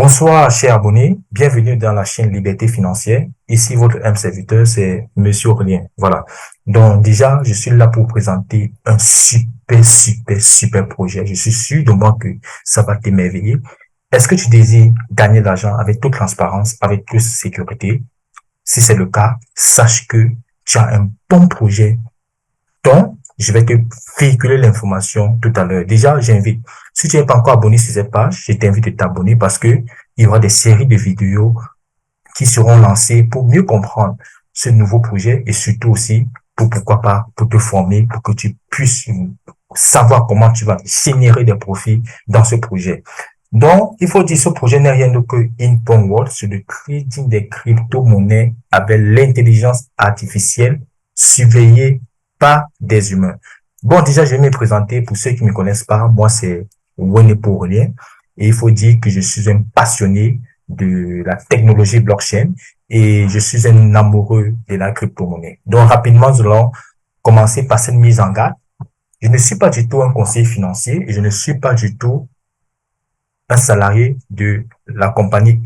Bonsoir, chers abonnés. Bienvenue dans la chaîne Liberté Financière. Ici, votre M serviteur, c'est Monsieur Aurélien. Voilà. Donc, déjà, je suis là pour présenter un super projet. Je suis sûr de moi que ça va t'émerveiller. Est-ce que tu désires gagner de l'argent avec toute transparence, avec toute sécurité? Si c'est le cas, sache que tu as un bon projet. Donc, je vais te véhiculer l'information tout à l'heure. Déjà, j'invite, si tu n'es pas encore abonné sur cette page, je t'invite à t'abonner parce que il y aura des séries de vidéos qui seront lancées pour mieux comprendre ce nouveau projet et surtout aussi pour, pourquoi pas, pour te former, pour que tu puisses savoir comment tu vas générer des profits dans ce projet. Donc, il faut dire, ce projet n'est rien d'autre que Inpong World, c'est le trading des crypto-monnaies avec l'intelligence artificielle surveillée par des humains. Bon, déjà, je vais me présenter pour ceux qui ne me connaissent pas. Moi, c'est Winnie Aurélien. Et il faut dire que je suis un passionné de la technologie blockchain et je suis un amoureux de la crypto-monnaie. Donc, rapidement, nous allons commencer par cette mise en garde. Je ne suis pas du tout un conseiller financier et je ne suis pas du tout un salarié de la compagnie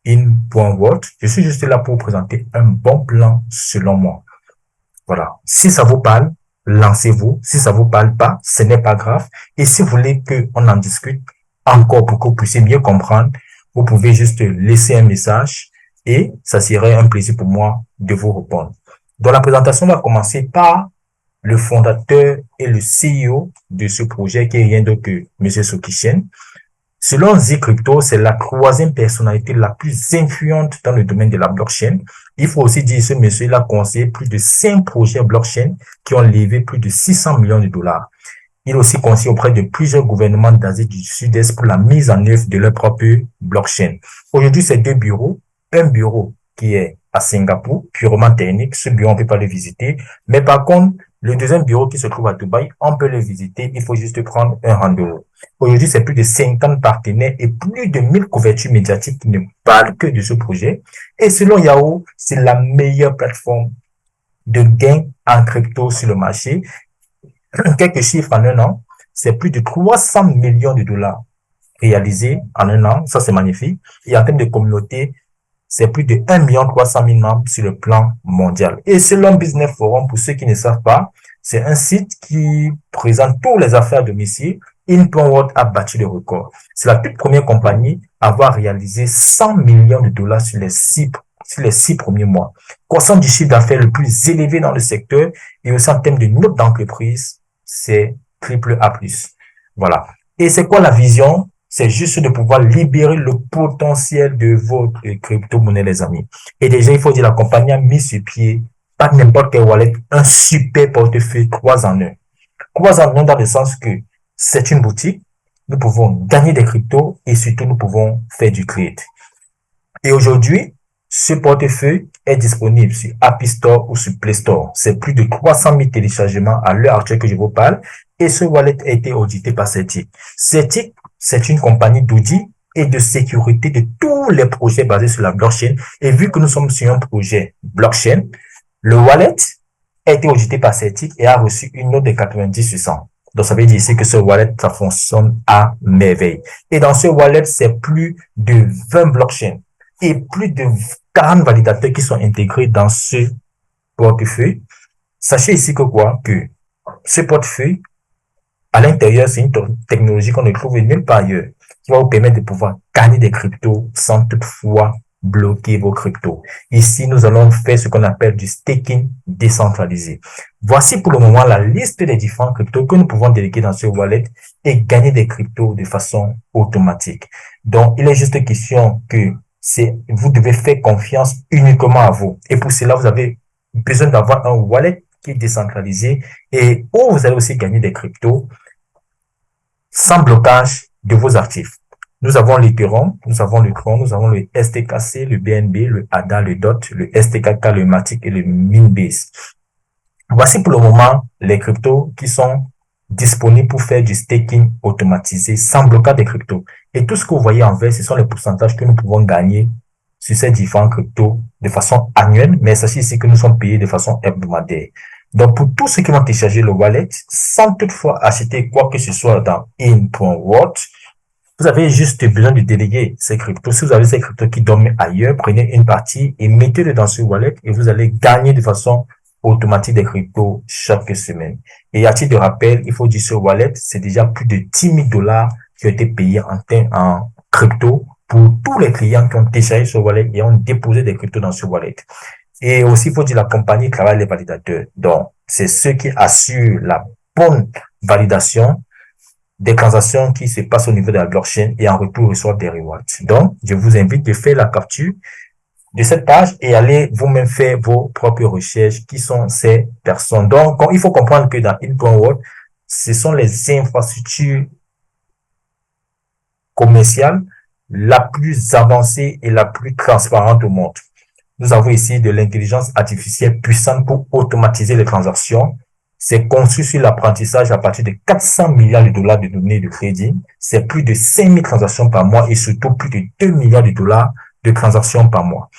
In.World. Je suis juste là pour vous présenter un bon plan selon moi. Voilà. Si ça vous parle, lancez-vous. Si ça vous parle pas, ce n'est pas grave. Et si vous voulez qu'on en discute encore pour que vous puissiez mieux comprendre, vous pouvez juste laisser un message et ça serait un plaisir pour moi de vous répondre. Donc, la présentation va commencer par le fondateur et le CEO de ce projet qui est rien d'autre que M. Soki Chen. Selon Zcrypto, c'est la troisième personnalité la plus influente dans le domaine de la blockchain. Il faut aussi dire que ce monsieur il a conseillé plus de 5 projets blockchain qui ont levé plus de 600 millions de dollars. Il a aussi conseillé auprès de plusieurs gouvernements d'Asie du Sud-Est pour la mise en œuvre de leur propre blockchain. Aujourd'hui, c'est 2 bureaux. Un bureau qui est à Singapour, purement technique. Ce bureau, on ne peut pas le visiter. Mais par contre, le deuxième bureau qui se trouve à Dubaï, on peut le visiter. Il faut juste prendre un rendez-vous. Aujourd'hui, c'est plus de 50 partenaires et plus de 1000 couvertures médiatiques qui ne parlent que de ce projet. Et selon Yahoo, c'est la meilleure plateforme de gain en crypto sur le marché. Quelques chiffres en un an, c'est plus de 300 millions de dollars réalisés en un an. Ça, c'est magnifique. Et en termes de communauté, c'est plus de 1 300 000 membres sur le plan mondial. Et selon Business Forum, pour ceux qui ne savent pas, c'est un site qui présente toutes les affaires de domicile. Inpong a battu le record. C'est la toute première compagnie à avoir réalisé 100 millions de dollars sur les 6 premiers mois. Croissance du chiffre d'affaires le plus élevé dans le secteur et aussi en termes de note d'entreprise, c'est triple A+. Voilà. Et c'est quoi la vision? C'est juste de pouvoir libérer le potentiel de votre crypto-monnaie, les amis. Et déjà, il faut dire, la compagnie a mis sur pied, pas n'importe quel wallet, un super portefeuille 3 en 1. 3 en 1 dans le sens que c'est une boutique, nous pouvons gagner des cryptos et surtout nous pouvons faire du trade. Et aujourd'hui, ce portefeuille est disponible sur App Store ou sur Play Store. C'est plus de 300 000 téléchargements à l'heure actuelle que je vous parle. Et ce wallet a été audité par Certic. Certic, c'est une compagnie d'audit et de sécurité de tous les projets basés sur la blockchain. Et vu que nous sommes sur un projet blockchain, le wallet a été audité par Certic et a reçu une note de 90 sur 100. Donc, ça veut dire ici que ce wallet, ça fonctionne à merveille. Et dans ce wallet, c'est plus de 20 blockchains et plus de 40 validateurs qui sont intégrés dans ce portefeuille. Sachez ici que quoi? Que ce portefeuille, à l'intérieur, c'est une technologie qu'on ne trouve nulle part ailleurs, qui va vous permettre de pouvoir gagner des cryptos sans toutefois bloquer vos cryptos. Ici, nous allons faire ce qu'on appelle du staking décentralisé. Voici pour le moment la liste des différents cryptos que nous pouvons déléguer dans ce wallet et gagner des cryptos de façon automatique. Donc, il est juste question que vous devez faire confiance uniquement à vous. Et pour cela, vous avez besoin d'avoir un wallet qui est décentralisé et où vous allez aussi gagner des cryptos sans blocage de vos actifs. Nous avons l'Ethereum, nous avons le Tron, nous avons le STKC, le BNB, le ADA, le DOT, le STKK, le Matic et le Minbase. Voici pour le moment les cryptos qui sont disponibles pour faire du staking automatisé sans blocage des cryptos. Et tout ce que vous voyez en vert, ce sont les pourcentages que nous pouvons gagner sur ces différents cryptos de façon annuelle, mais sachez ici que nous sommes payés de façon hebdomadaire. Donc, pour tous ceux qui vont télécharger le wallet, sans toutefois acheter quoi que ce soit dans In.World, Vous avez juste besoin de déléguer ces cryptos. Si vous avez ces cryptos qui dorment ailleurs, prenez une partie et mettez-le dans ce wallet et vous allez gagner de façon automatique des cryptos chaque semaine. Et à titre de rappel, il faut dire ce wallet, c'est déjà plus de 10 000 dollars qui ont été payés en crypto pour tous les clients qui ont téléchargé ce wallet et ont déposé des cryptos dans ce wallet. Et aussi, il faut dire la compagnie travaille les validateurs. Donc, c'est ceux qui assurent la bonne validation des transactions qui se passent au niveau de la blockchain et en retour reçoivent des rewards. Donc, je vous invite de faire la capture de cette page et aller vous-même faire vos propres recherches. Qui sont ces personnes? Donc, il faut comprendre que dans In.World, ce sont les infrastructures commerciales la plus avancée et la plus transparente au monde. Nous avons ici de l'intelligence artificielle puissante pour automatiser les transactions. C'est conçu sur l'apprentissage à partir de 400 milliards de dollars de données de crédit. C'est plus de 5000 transactions par mois et surtout plus de 2 milliards de dollars de transactions par mois.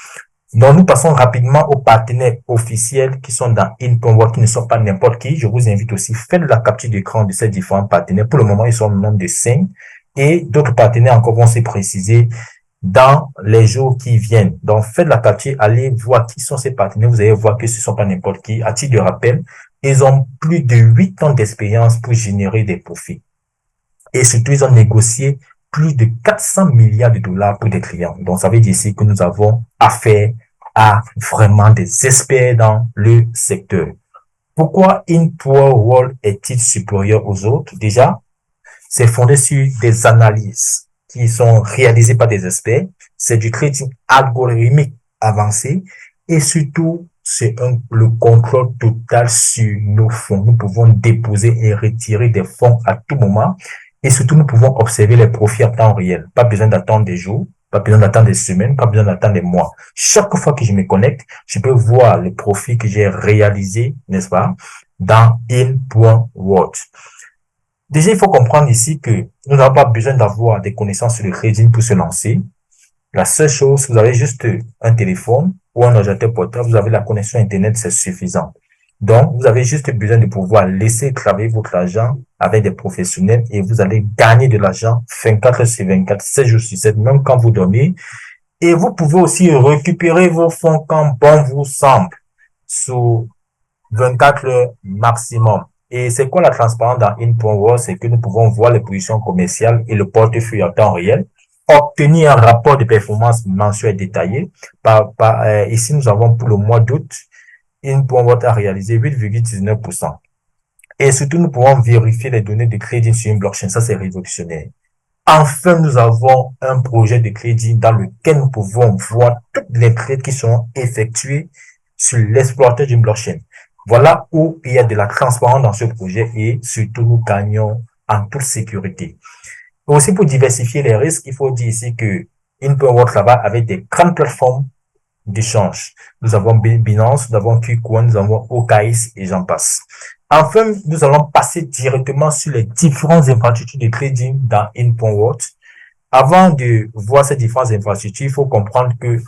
Donc, nous passons rapidement aux partenaires officiels qui sont dans In.World, qui ne sont pas n'importe qui. Je vous invite aussi, faites la capture d'écran de ces différents partenaires. Pour le moment, ils sont au nombre de 5 et d'autres partenaires encore vont se préciser dans les jours qui viennent. Donc, faites la capture, allez voir qui sont ces partenaires. Vous allez voir que ce ne sont pas n'importe qui. À titre de rappel, ils ont plus de 8 ans d'expérience pour générer des profits. Et surtout, ils ont négocié plus de 400 milliards de dollars pour des clients. Donc, ça veut dire ici que nous avons affaire à vraiment des experts dans le secteur. Pourquoi In.World est-il supérieur aux autres? Déjà, c'est fondé sur des analyses qui sont réalisées par des experts. C'est du trading algorithmique avancé et surtout, c'est le contrôle total sur nos fonds. Nous pouvons déposer et retirer des fonds à tout moment. Et surtout, nous pouvons observer les profits à temps réel. Pas besoin d'attendre des jours, pas besoin d'attendre des semaines, pas besoin d'attendre des mois. Chaque fois que je me connecte, je peux voir les profits que j'ai réalisés, n'est-ce pas, dans In.World. Déjà, il faut comprendre ici que nous n'avons pas besoin d'avoir des connaissances sur le trading pour se lancer. La seule chose, vous avez juste un téléphone ou un ordinateur portable, vous avez la connexion Internet, c'est suffisant. Donc, vous avez juste besoin de pouvoir laisser travailler votre argent avec des professionnels et vous allez gagner de l'argent 24 heures sur 24, 7 jours sur 7, même quand vous dormez. Et vous pouvez aussi récupérer vos fonds quand bon vous semble, sous 24 heures maximum. Et c'est quoi la transparence dans In.World? C'est que nous pouvons voir les positions commerciales et le portefeuille en temps réel, obtenir un rapport de performance mensuel détaillé. Ici, nous avons pour le mois d'août, In.World a réalisé 8,19%. Et surtout, nous pouvons vérifier les données de crédit sur une blockchain. Ça, c'est révolutionnaire. Enfin, nous avons un projet de crédit dans lequel nous pouvons voir toutes les trades qui sont effectuées sur l'exploitation d'une blockchain. Voilà où il y a de la transparence dans ce projet et surtout, nous gagnons en toute sécurité. Aussi, pour diversifier les risques, il faut dire ici que In.World travaille avec des grandes plateformes d'échange. Nous avons Binance, nous avons KuCoin, nous avons OKX et j'en passe. Enfin, nous allons passer directement sur les différentes infrastructures de trading dans In.World. Avant de voir ces différentes infrastructures, il faut comprendre que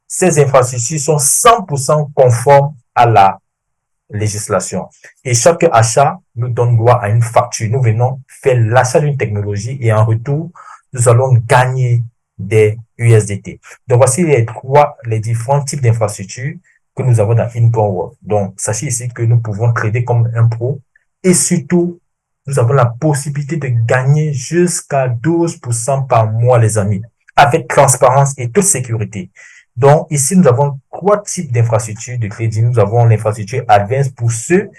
ces infrastructures sont 100% conformes à la législation. Et chaque achat nous donne droit à une facture. Nous venons faire l'achat d'une technologie et en retour, nous allons gagner des USDT. Donc, voici les différents types d'infrastructures que nous avons dans In.World. Donc, sachez ici que nous pouvons trader comme un pro et surtout, nous avons la possibilité de gagner jusqu'à 12% par mois, les amis, avec transparence et toute sécurité. Donc, ici, nous avons 3 types d'infrastructures de trading. Nous avons l'infrastructure Advanced pour ceux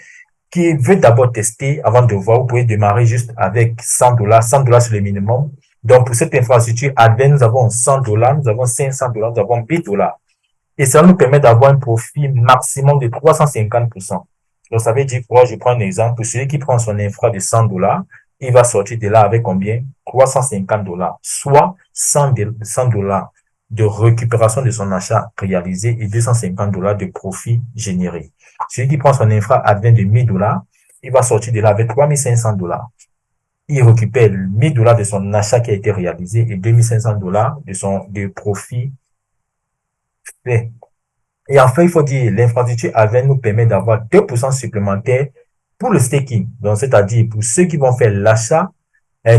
qui veulent d'abord tester avant de voir. Vous pouvez démarrer juste avec $100, $100 sur le minimum. Donc, pour cette infrastructure Advanced, nous avons $100, nous avons $500, nous avons $1000. Et ça nous permet d'avoir un profit maximum de 350%. Donc, ça veut dire quoi? Je prends un exemple. Pour celui qui prend son infra de $100, il va sortir de là avec combien? $350, soit $100 de récupération de son achat réalisé et $250 de profit généré. Celui qui prend son infra Advanced de $1000, il va sortir de là avec $3500. Il récupère $1000 de son achat qui a été réalisé et $2500 de profit fait. Et enfin, il faut dire, l'infrastructure Advanced nous permet d'avoir 2% supplémentaires pour le staking. Donc, c'est-à-dire pour ceux qui vont faire l'achat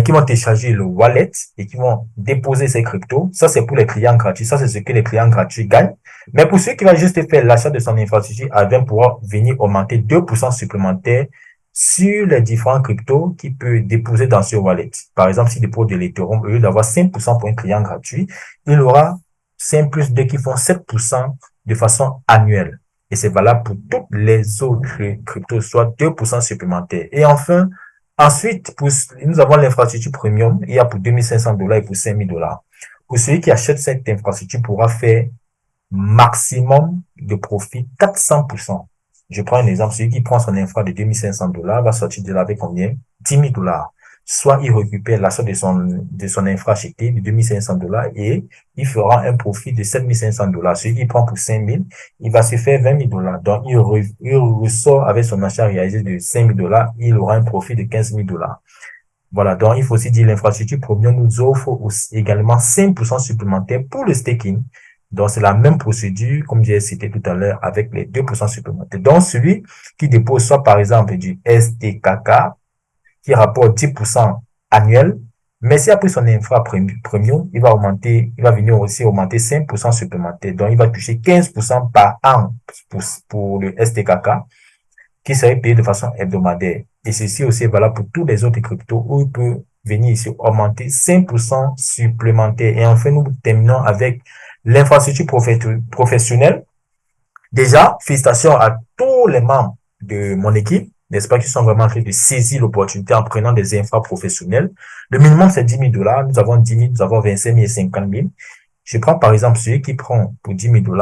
qui vont télécharger le wallet et qui vont déposer ces cryptos. Ça, c'est pour les clients gratuits. Ça, c'est ce que les clients gratuits gagnent. Mais pour ceux qui vont juste faire l'achat de son infrastructure, elle vient pouvoir venir augmenter 2% supplémentaires sur les différents cryptos qu'il peut déposer dans ce wallet. Par exemple, s'il dépose de l'Ethereum, au lieu d'avoir 5% pour un client gratuit, il aura 5 plus 2 qui font 7% de façon annuelle. Et c'est valable pour toutes les autres cryptos, soit 2% supplémentaires. Et enfin, ensuite, nous avons l'infrastructure premium. Il y a pour $2 500 et pour $5 000. Pour celui qui achète cette infrastructure pourra faire maximum de profit 400%. Je prends un exemple. Celui qui prend son infra de $2 500 va sortir de là avec combien? $10 000. Soit il récupère l'achat de son infra acheté de $2 500 et il fera un profit de $7 500. Celui qui prend pour 5 000, il va se faire $20 000. Donc, il ressort avec son achat réalisé de $5 000, il aura un profit de $15 000. Voilà. Donc, il faut aussi dire l'infrastructure premium nous offre aussi également 5% supplémentaires pour le staking. Donc, c'est la même procédure, comme j'ai cité tout à l'heure, avec les 2% supplémentaires. Donc, celui qui dépose soit, par exemple, du STKK, qui rapporte 10% annuel, mais si après son infra premium, il va venir aussi augmenter 5% supplémentaire. Donc, il va toucher 15% par an pour le STKK, qui serait payé de façon hebdomadaire. Et ceci aussi est valable pour tous les autres cryptos où il peut venir ici augmenter 5% supplémentaire. Et enfin, nous terminons avec l'infrastructure professionnelle. Déjà, félicitations à tous les membres de mon équipe, n'est-ce pas, qui sont vraiment en train de saisir l'opportunité en prenant des infras professionnels. Le minimum, c'est $10 000. Nous avons 10 000, nous avons 25 000 et 50 000. Je prends par exemple celui qui prend pour $10 000.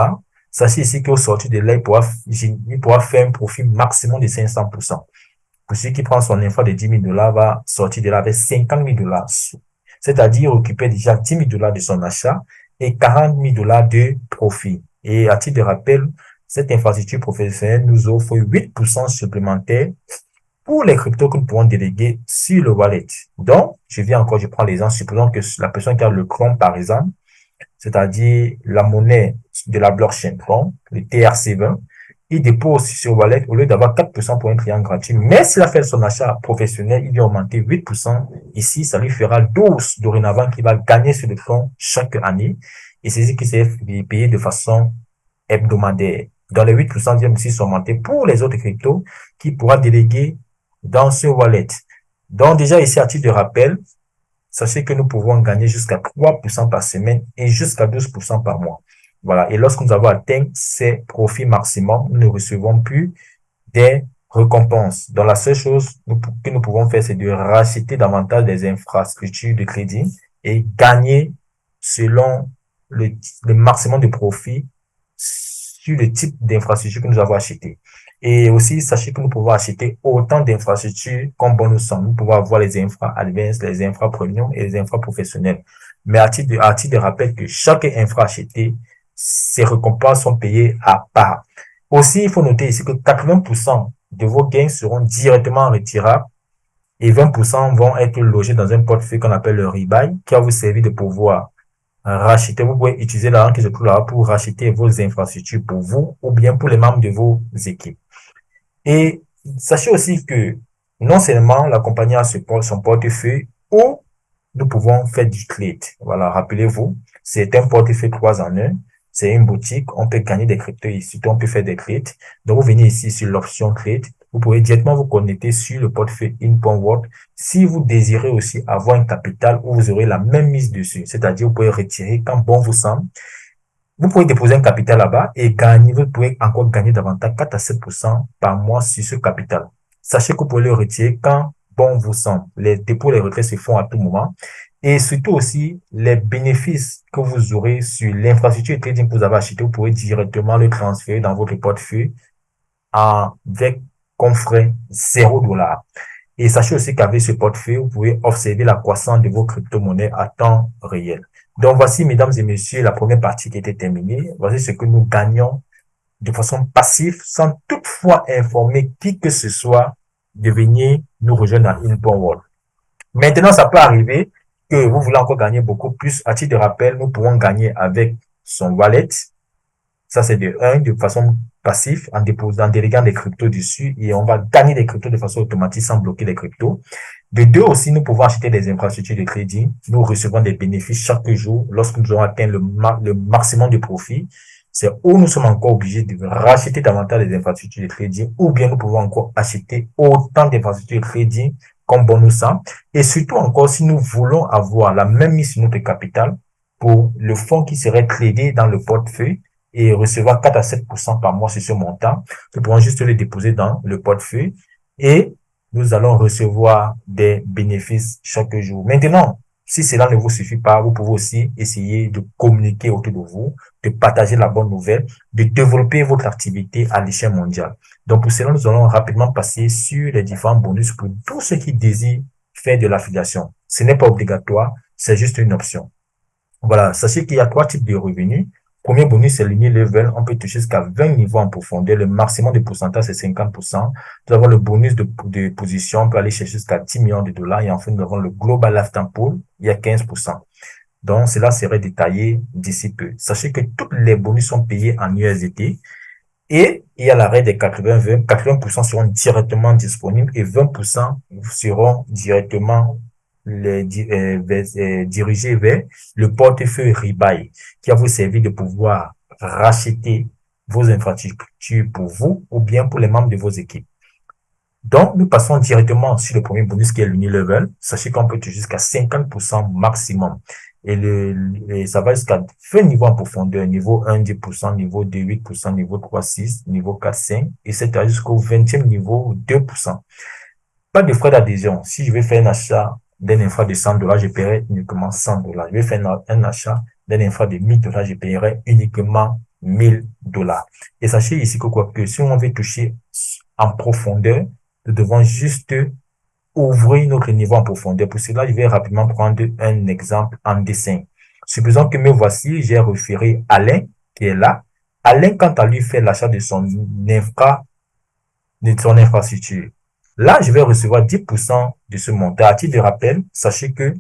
Sachez ici qu'au sortir de là, il pourra faire un profit maximum de 500%. Pour celui qui prend son infra de $10 000, va sortir de là avec $50 000. C'est-à-dire occuper déjà $10 000 de son achat et $40 000 de profit. Et à titre de rappel, cette infrastructure professionnelle nous offre 8% supplémentaires pour les cryptos que nous pouvons déléguer sur le wallet. Donc, je prends l'exemple, supposons que la personne qui a le Chrome, par exemple, c'est-à-dire la monnaie de la blockchain Chrome, le TRC20, il dépose sur le wallet au lieu d'avoir 4% pour un client gratuit. Mais s'il a fait son achat professionnel, il vient augmenter 8%. Ici, ça lui fera 12 dorénavant qu'il va gagner sur le Chrome chaque année. Et c'est ce qui s'est payé de façon hebdomadaire. Dans les 8% viennent aussi s'augmenter pour les autres cryptos qui pourra déléguer dans ce wallet. Donc déjà ici, à titre de rappel, sachez que nous pouvons gagner jusqu'à 3% par semaine et jusqu'à 12% par mois. Voilà. Et lorsque nous avons atteint ces profits maximum, nous ne recevons plus des récompenses. Donc la seule chose que nous pouvons faire, c'est de racheter davantage des infrastructures de crédit et gagner selon le maximum de profit sur le type d'infrastructure que nous avons acheté. Et aussi, sachez que nous pouvons acheter autant d'infrastructures comme bon nous sommes. Nous pouvons avoir les infra advanced, les infra premium et les infra professionnels. Mais à titre de rappel que chaque infra acheté, ses récompenses sont payées à part. Aussi, il faut noter ici que 80% de vos gains seront directement retirables et 20% vont être logés dans un portefeuille qu'on appelle le rebuy, qui va vous servir de pouvoir racheter. Vous pouvez utiliser l'argent qui se trouve là pour racheter vos infrastructures pour vous ou bien pour les membres de vos équipes. Et sachez aussi que non seulement la compagnie a son portefeuille où nous pouvons faire du trade. Voilà, rappelez-vous, c'est un portefeuille 3 en 1. C'est une boutique, on peut gagner des cryptos ici, on peut faire des trades. Donc, vous venez ici sur l'option trade. Vous pouvez directement vous connecter sur le portefeuille InPointWorld. Si vous désirez aussi avoir un capital où vous aurez la même mise dessus, c'est-à-dire vous pouvez retirer quand bon vous semble. Vous pouvez déposer un capital là-bas et gagner, vous pouvez encore gagner davantage 4 à 7% par mois sur ce capital. Sachez que vous pouvez le retirer quand bon vous semble. Les dépôts, les retraits se font à tout moment. Et surtout aussi, les bénéfices que vous aurez sur l'infrastructure trading que vous avez acheté, vous pouvez directement le transférer dans votre portefeuille avec comme frais $0. Et sachez aussi qu'avec ce portefeuille, vous pouvez observer la croissance de vos crypto-monnaies à temps réel. Donc voici, mesdames et messieurs, la première partie qui était terminée. Voici ce que nous gagnons de façon passive sans toutefois informer qui que ce soit de venir nous rejoindre dans InPointWorld. Maintenant, ça peut arriver que vous voulez encore gagner beaucoup plus. À titre de rappel, nous pouvons gagner avec son wallet. Ça, c'est de façon passive, en déléguant des cryptos dessus et on va gagner des cryptos de façon automatique sans bloquer les cryptos. De deux aussi, nous pouvons acheter des infrastructures de trading. Nous recevons des bénéfices chaque jour lorsque nous aurons atteint le maximum de profit. C'est où nous sommes encore obligés de racheter davantage des infrastructures de trading ou bien nous pouvons encore acheter autant d'infrastructures de trading comme bon nous semble. Et surtout encore, si nous voulons avoir la même mise sur notre capital pour le fonds qui serait tradé dans le portefeuille et recevoir 4 à 7% par mois sur ce montant, nous pourrons juste le déposer dans le portefeuille et nous allons recevoir des bénéfices chaque jour. Maintenant, si cela ne vous suffit pas, vous pouvez aussi essayer de communiquer autour de vous, de partager la bonne nouvelle, de développer votre activité à l'échelle mondiale. Donc, pour cela, nous allons rapidement passer sur les différents bonus pour tous ceux qui désirent faire de l'affiliation. Ce n'est pas obligatoire, c'est juste une option. Voilà, sachez qu'il y a 3 types de revenus. Premier bonus, c'est l'uni-level. On peut toucher jusqu'à 20 niveaux en profondeur. Le maximum de pourcentage, c'est 50%. Nous avons le bonus de position. On peut aller chercher jusqu'à 10 millions de dollars. Et enfin, nous avons le Global Lifetime Pool. Il y a 15%. Donc, cela serait détaillé d'ici peu. Sachez que tous les bonus sont payés en USDT. Et il y a la règle des 80-20. 80% seront directement disponibles et 20% seront directement dirigés vers le portefeuille Rebuy qui va vous servir de pouvoir racheter vos infrastructures pour vous ou bien pour les membres de vos équipes. Donc, nous passons directement sur le premier bonus qui est l'Unilevel. Sachez qu'on peut toucher jusqu'à 50% maximum. Et ça va jusqu'à 20 niveaux en profondeur. Niveau 1, 10%, niveau 2, 8%, niveau 3, 6, niveau 4, 5, etc. jusqu'au 20e niveau, 2%. Pas de frais d'adhésion. Si je vais faire un achat d'un infra de 100 dollars, je paierai uniquement 100 dollars. Je vais faire un achat d'un infra de 1000 dollars, je paierai uniquement 1000 dollars. Et sachez ici que si on veut toucher en profondeur, nous devons juste ouvrir notre niveau en profondeur. Pour cela, je vais rapidement prendre un exemple en dessin. Supposons que me voici, j'ai référé Alain, qui est là. Alain, quant à lui, fait l'achat de son infrastructure. Là, je vais recevoir 10% de ce montant. À titre de rappel, sachez que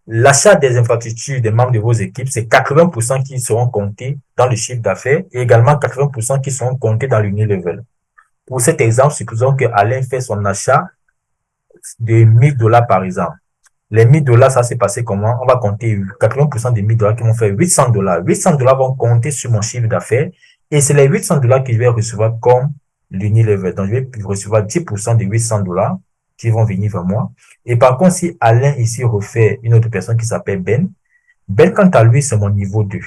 l'achat des infrastructures des membres de vos équipes, c'est 80% qui seront comptés dans le chiffre d'affaires et également 80% qui seront comptés dans l'uni-level. Pour cet exemple, supposons que Alain fait son achat de 1000 dollars par exemple. Les 1000 dollars, ça s'est passé comment? On va compter 80% des 1000 dollars qui vont faire 800 dollars. 800 dollars vont compter sur mon chiffre d'affaires et c'est les 800 dollars que je vais recevoir comme l'unilever. Donc, je vais recevoir 10% des 800 dollars qui vont venir vers moi. Et par contre, si Alain ici refait une autre personne qui s'appelle Ben, Ben, quant à lui, c'est mon niveau 2.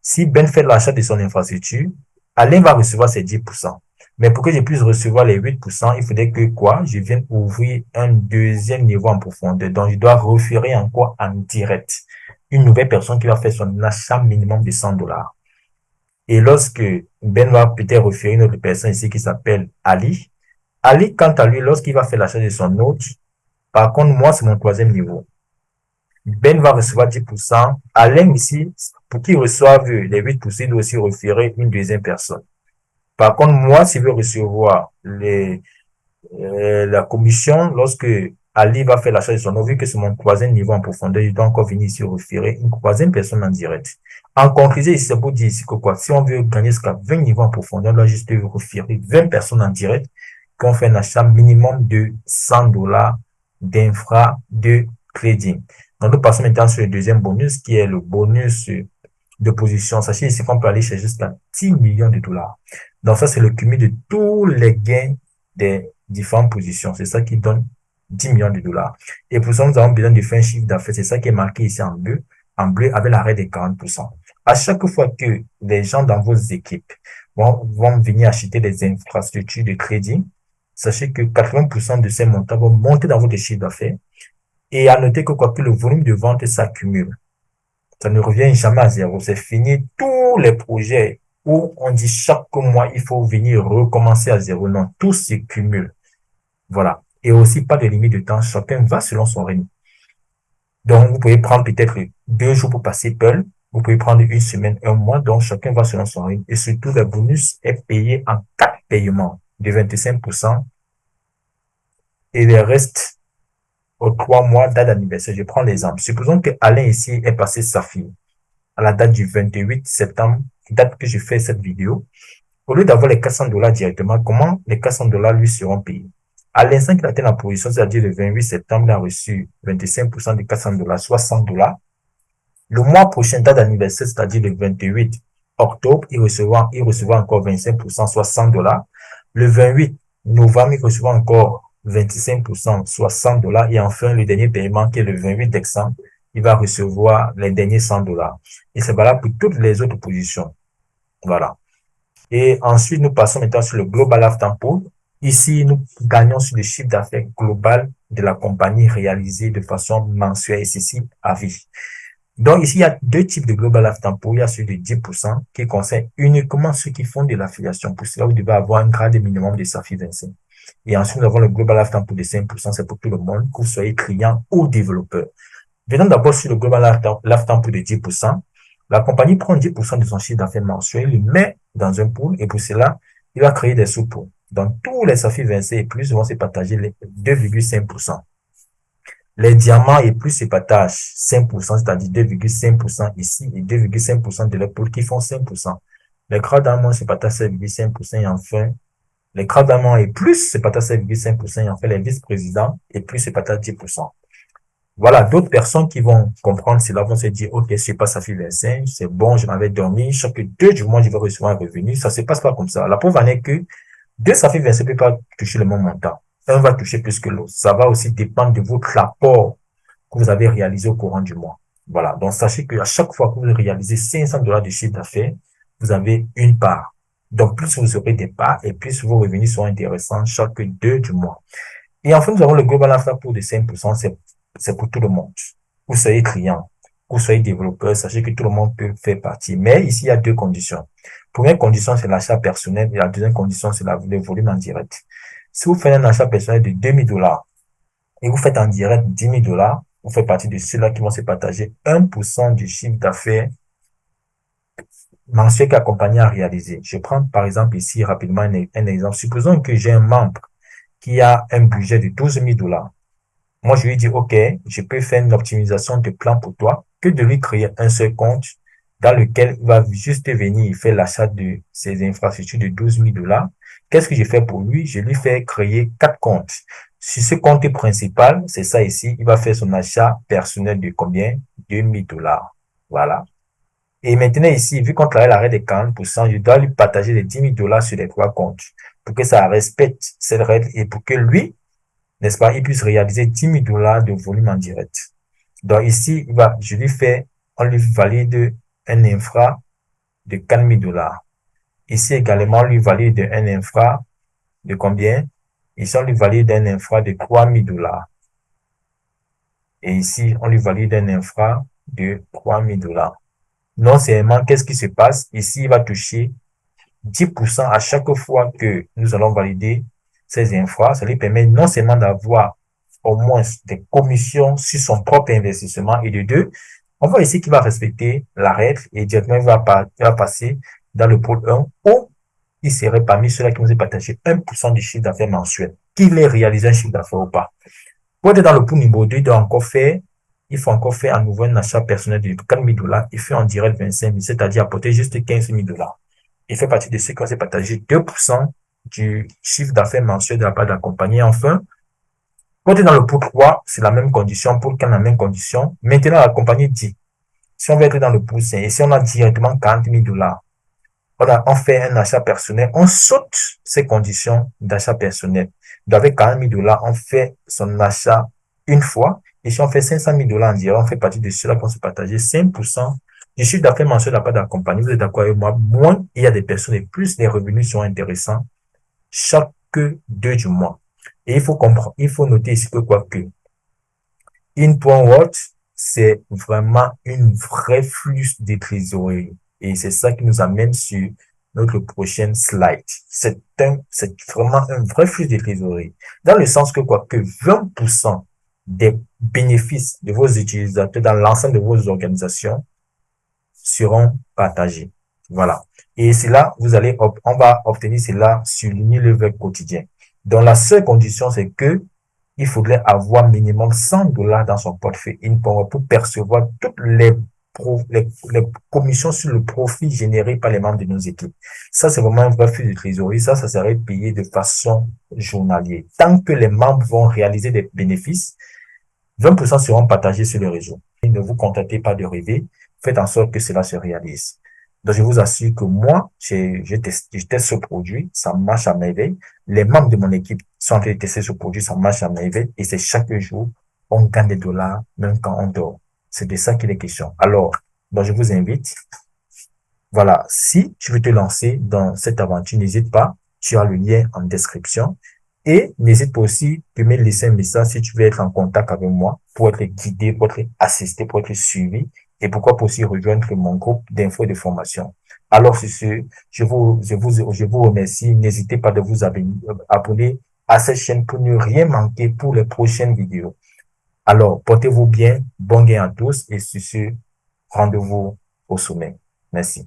Si Ben fait l'achat de son infrastructure, Alain va recevoir ses 10%. Mais pour que je puisse recevoir les 8%, il faudrait que quoi? Je vienne ouvrir un deuxième niveau en profondeur. Donc, je dois référer encore en direct une nouvelle personne qui va faire son achat minimum de 100 dollars. Et lorsque Ben va peut-être référer une autre personne ici qui s'appelle Ali, Ali, quant à lui, lorsqu'il va faire l'achat de son autre, par contre, moi, c'est mon troisième niveau. Ben va recevoir 10%. Alain ici, pour qu'il reçoive les 8%, il doit aussi référer une deuxième personne. Par contre, moi, si je veux recevoir la commission, lorsque Ali va faire l'achat de son eau, vu que c'est mon troisième niveau en profondeur, je dois encore venir ici référer une troisième personne en direct. En conclusion, ici, c'est pour dire ici que quoi, si on veut gagner jusqu'à 20 niveaux en profondeur, on doit juste référer 20 personnes en direct qui ont fait un achat minimum de 100 dollars d'infra de trading. Donc, nous passons maintenant sur le deuxième bonus qui est le bonus de position. Sachez ici qu'on peut aller chercher jusqu'à 10 millions de dollars. Donc, ça, c'est le cumul de tous les gains des différentes positions. C'est ça qui donne 10 millions de dollars. Et pour ça, nous avons besoin de faire un chiffre d'affaires. C'est ça qui est marqué ici en bleu avec l'arrêt des 40%. À chaque fois que les gens dans vos équipes vont venir acheter des infrastructures de trading, sachez que 80% de ces montants vont monter dans votre chiffre d'affaires. Et à noter que quoi que le volume de vente s'accumule. Ça ne revient jamais à zéro. C'est fini tous les projets où on dit chaque mois, il faut venir recommencer à zéro. Non, tout se cumule. Voilà. Et aussi, pas de limite de temps. Chacun va selon son rythme. Donc, vous pouvez prendre peut-être 2 jours pour passer Pearl. Vous pouvez prendre 1 semaine, 1 mois. Donc, chacun va selon son rythme. Et surtout, le bonus est payé en 4 paiements de 25%. Et le reste aux 3 mois date d'anniversaire. Je prends l'exemple. Supposons que Alain ici est passé sa fille à la date du 28 septembre, date que je fais cette vidéo. Au lieu d'avoir les 400 dollars directement, comment les 400 dollars lui seront payés? À l'instant qu'il atteint la position, c'est-à-dire le 28 septembre, il a reçu 25% de $400, soit $100. Le mois prochain, date d'anniversaire, c'est-à-dire le 28 octobre, il recevra encore 25%, soit $100. Le 28 novembre, il recevra encore 25%, soit $100. Et enfin, le dernier paiement, qui est le 28 décembre, il va recevoir les derniers $100. Et c'est valable pour toutes les autres positions. Voilà. Et ensuite, nous passons maintenant sur le Global Lifetime Pool. Ici, nous gagnons sur le chiffre d'affaires global de la compagnie réalisé de façon mensuelle et ceci à vie. Donc, ici, il y a deux types de Global Lifetime Pool. Il y a celui de 10% qui concerne uniquement ceux qui font de l'affiliation. Pour cela, vous devez avoir un grade minimum de SAFI 25. Et ensuite, nous avons le Global Lifetime Pool de 5%. C'est pour tout le monde, que vous soyez client ou développeur. Venons d'abord sur le Global Lifetime Pool de 10%. La compagnie prend 10% de son chiffre d'affaires mensuel, il le met dans un pool et pour cela, il va créer des sous-pools. Donc, tous les SAFI 25 et plus vont se partager les 2,5%. Les diamants et plus se partagent 5%, c'est-à-dire 2,5% ici et 2,5% de les pools qui font 5%. Les crades diamants se partagent 7,5% et enfin, les crades diamants et plus se partagent 7,5% et enfin, les vice-présidents et plus se partagent 10%. Voilà, d'autres personnes qui vont comprendre cela vont se dire, OK, c'est pas ça fait 25, c'est bon, je m'avais dormi, chaque 2 du mois, je vais recevoir un revenu. Ça se passe pas comme ça. La preuve en est que 2 ça fait 25 ne peut pas toucher le même montant. Un va toucher plus que l'autre. Ça va aussi dépendre de votre rapport que vous avez réalisé au courant du mois. Voilà. Donc, sachez qu'à chaque fois que vous réalisez $500 de chiffre d'affaires, vous avez une part. Donc, plus vous aurez des parts et plus vos revenus seront intéressants chaque 2 du mois. Et enfin, nous avons le Global Alpha pour de 5%, c'est pour tout le monde. Vous soyez client, vous soyez développeur, sachez que tout le monde peut faire partie. Mais ici, il y a deux conditions. Première condition, c'est l'achat personnel et la deuxième condition, c'est le volume en direct. Si vous faites un achat personnel de $2,000 et vous faites en direct $10,000, vous faites partie de ceux-là qui vont se partager 1% du chiffre d'affaires mensuel que la compagnie a réalisé. Je prends par exemple ici rapidement un exemple. Supposons que j'ai un membre qui a un budget de $12,000. Moi, je lui dis, OK, je peux faire une optimisation de plan pour toi que de lui créer un seul compte dans lequel il va juste venir faire l'achat de ses infrastructures de $12,000. Qu'est-ce que je fais pour lui? Je lui fais créer 4 comptes. Sur ce compte principal, c'est ça ici, il va faire son achat personnel de combien? $2,000. Voilà. Et maintenant ici, vu qu'on travaille l'arrêt de 40%, je dois lui partager les $10,000 sur les 3 comptes pour que ça respecte cette règle et pour que lui, n'est-ce pas, il puisse réaliser $10,000 de volume en direct. Donc ici, on lui valide un infra de $4,000. Ici également, on lui valide un infra de combien? Ici, on lui valide un infra de $3,000. Et ici, on lui valide un infra de $3,000. Non seulement, qu'est-ce qui se passe? Ici, il va toucher 10% à chaque fois que nous allons valider ces infras. Ça lui permet non seulement d'avoir au moins des commissions sur son propre investissement et de deux, on voit ici qu'il va respecter la règle et directement il va passer dans le pôle 1 où il serait parmi ceux-là qui vont partager 1% du chiffre d'affaires mensuel, qu'il ait réalisé un chiffre d'affaires ou pas. Pour être dans le pôle numéro 2, il faut encore faire à nouveau un achat personnel de $4,000. Il fait en direct 25,000, c'est-à-dire apporter juste $15,000. Il fait partie de ceux qui vont se partager 2% du chiffre d'affaires mensuel de la part de la compagnie. Enfin, quand tu es dans le pool 3, c'est la même condition, pool 4, la même condition. Maintenant, la compagnie dit, si on veut être dans le pool 5, et si on a directement $40,000, on fait un achat personnel, on saute ces conditions d'achat personnel. Donc, avec $40,000, on fait son achat une fois, et si on fait $500,000 en direct, on fait partie de ceux-là qui vont se partager 5% du chiffre d'affaires mensuel de la part de la compagnie. Vous êtes d'accord avec moi? Moins il y a des personnes et plus les revenus sont intéressants chaque 2 du mois. Et il faut comprendre, il faut noter ici que quoi que In.Watch, c'est vraiment une vraie flux de trésorerie. Et c'est ça qui nous amène sur notre prochaine slide. C'est vraiment un vrai flux de trésorerie. Dans le sens que quoi que 20% des bénéfices de vos utilisateurs dans l'ensemble de vos organisations seront partagés. Voilà. Et c'est là, on va obtenir cela sur l'Unilever quotidien. Donc, la seule condition, c'est que il faudrait avoir minimum $100 dans son portefeuille pour percevoir toutes les les commissions sur le profit généré par les membres de nos équipes. Ça, c'est vraiment un vrai flux de trésorerie. Ça serait payé de façon journalière. Tant que les membres vont réaliser des bénéfices, 20% seront partagés sur le réseau. Ne vous contentez pas de rêver, faites en sorte que cela se réalise. Donc, je vous assure que moi, je teste ce produit, ça marche à merveille. Les membres de mon équipe sont en train de tester ce produit, ça marche à merveille. Et c'est chaque jour, on gagne des dollars, même quand on dort. C'est de ça qu'il est question. Alors, donc je vous invite. Voilà. Si tu veux te lancer dans cette aventure, n'hésite pas. Tu as le lien en description. Et n'hésite pas aussi de me laisser un message si tu veux être en contact avec moi pour être guidé, pour être assisté, pour être suivi et pourquoi pas aussi rejoindre mon groupe d'infos et de formation. Alors, sur ce, je vous remercie. N'hésitez pas de vous abonner à cette chaîne pour ne rien manquer pour les prochaines vidéos. Alors, portez-vous bien, bon gain à tous et sur ce, rendez-vous au sommet. Merci.